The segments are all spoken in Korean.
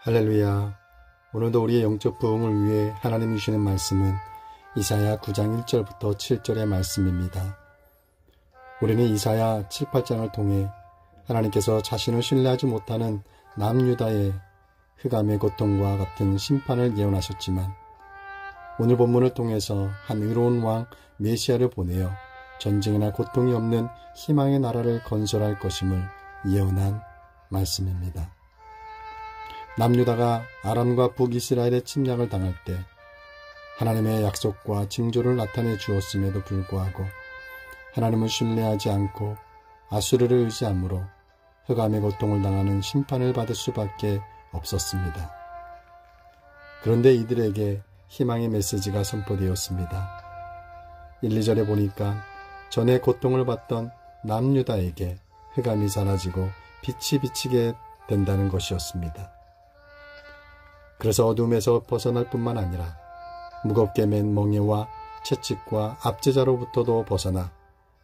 할렐루야. 오늘도 우리의 영적 부흥을 위해 하나님이 주시는 말씀은 이사야 9장 1절부터 7절의 말씀입니다. 우리는 이사야 7, 8장을 통해 하나님께서 자신을 신뢰하지 못하는 남유다의 흑암의 고통과 같은 심판을 예언하셨지만 오늘 본문을 통해서 한 의로운 왕 메시아를 보내어 전쟁이나 고통이 없는 희망의 나라를 건설할 것임을 예언한 말씀입니다. 남유다가 아람과 북이스라엘의 침략을 당할 때 하나님의 약속과 징조를 나타내 주었음에도 불구하고 하나님을 신뢰하지 않고 아수르를 의지함으로 흑암의 고통을 당하는 심판을 받을 수밖에 없었습니다. 그런데 이들에게 희망의 메시지가 선포되었습니다. 1, 2절에 보니까 전에 고통을 받던 남유다에게 흑암이 사라지고 빛이 비치게 된다는 것이었습니다. 그래서 어둠에서 벗어날 뿐만 아니라 무겁게 맨 멍에와 채찍과 압제자로부터도 벗어나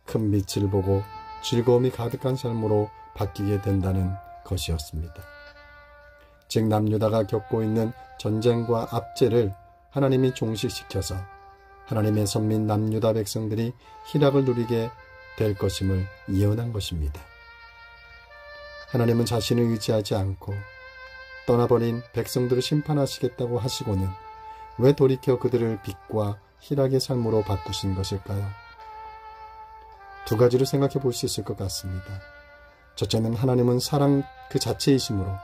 큰 빛을 보고 즐거움이 가득한 삶으로 바뀌게 된다는 것이었습니다. 즉 남유다가 겪고 있는 전쟁과 압제를 하나님이 종식시켜서 하나님의 선민 남유다 백성들이 희락을 누리게 될 것임을 예언한 것입니다. 하나님은 자신을 의지하지 않고 떠나버린 백성들을 심판하시겠다고 하시고는 왜 돌이켜 그들을 빛과 희락의 삶으로 바꾸신 것일까요? 두 가지로 생각해 볼 수 있을 것 같습니다. 첫째는 하나님은 사랑 그 자체이시므로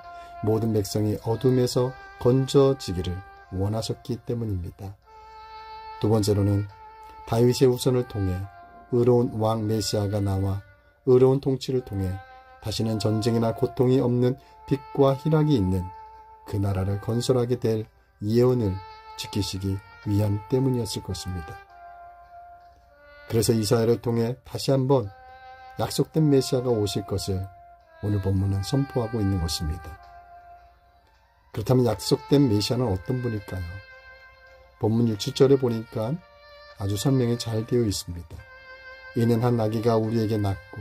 모든 백성이 어둠에서 건져지기를 원하셨기 때문입니다. 두 번째로는 다윗의 후손을 통해 의로운 왕 메시아가 나와 의로운 통치를 통해 다시는 전쟁이나 고통이 없는 빛과 희락이 있는 그 나라를 건설하게 될 예언을 지키시기 위함 때문이었을 것입니다. 그래서 이사야를 통해 다시 한번 약속된 메시아가 오실 것을 오늘 본문은 선포하고 있는 것입니다. 그렇다면 약속된 메시아는 어떤 분일까요? 본문 6, 7절에 보니까 아주 설명이 잘 되어 있습니다. 이는 한 아기가 우리에게 낳고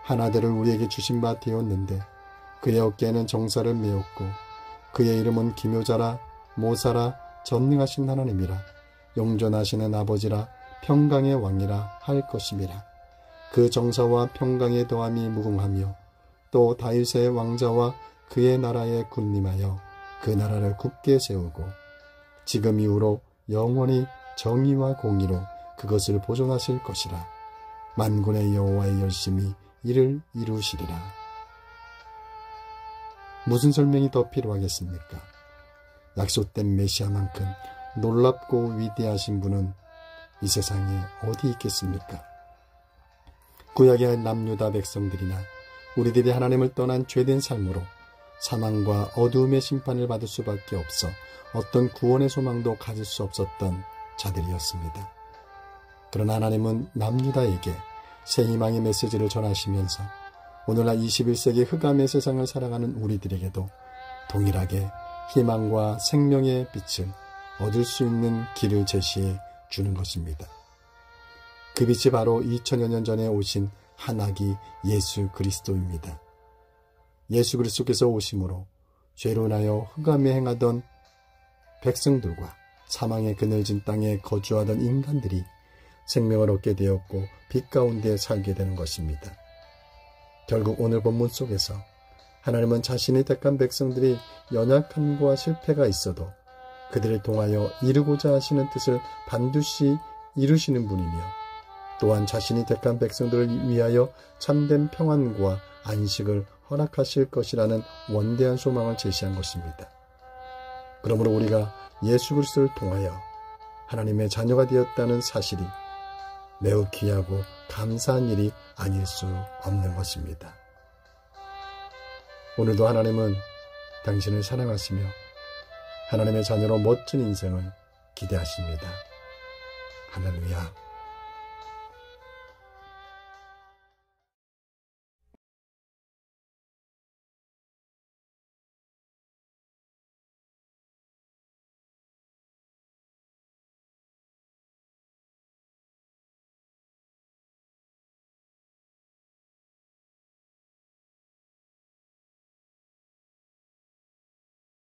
한 아들을 우리에게 주신 바 되었는데 그의 어깨에는 정사를 메었고 그의 이름은 기묘자라 모사라 전능하신 하나님이라 영존하시는 아버지라 평강의 왕이라 할 것임이라. 그 정사와 평강의 더함이 무궁하며 또 다윗의 왕자와 그의 나라에 군림하여 그 나라를 굳게 세우고 지금 이후로 영원히 정의와 공의로 그것을 보존하실 것이라. 만군의 여호와의 열심히 이를 이루시리라. 무슨 설명이 더 필요하겠습니까? 약속된 메시아만큼 놀랍고 위대하신 분은 이 세상에 어디 있겠습니까? 구약의 남유다 백성들이나 우리들이 하나님을 떠난 죄된 삶으로 사망과 어두움의 심판을 받을 수밖에 없어 어떤 구원의 소망도 가질 수 없었던 자들이었습니다. 그러나 하나님은 남유다에게 새 희망의 메시지를 전하시면서 오늘날 21세기 흑암의 세상을 살아가는 우리들에게도 동일하게 희망과 생명의 빛을 얻을 수 있는 길을 제시해 주는 것입니다. 그 빛이 바로 2000여 년 전에 오신 한 아기 예수 그리스도입니다. 예수 그리스도께서 오심으로 죄로 인하여 흑암에 행하던 백성들과 사망의 그늘진 땅에 거주하던 인간들이 생명을 얻게 되었고 빛 가운데 살게 되는 것입니다. 결국 오늘 본문 속에서 하나님은 자신이 택한 백성들이 연약함과 실패가 있어도 그들을 통하여 이루고자 하시는 뜻을 반드시 이루시는 분이며 또한 자신이 택한 백성들을 위하여 참된 평안과 안식을 허락하실 것이라는 원대한 소망을 제시한 것입니다. 그러므로 우리가 예수 그리스도를 통하여 하나님의 자녀가 되었다는 사실이 매우 귀하고 감사한 일이 아닐 수 없는 것입니다. 오늘도 하나님은 당신을 사랑하시며 하나님의 자녀로 멋진 인생을 기대하십니다. 할렐루야.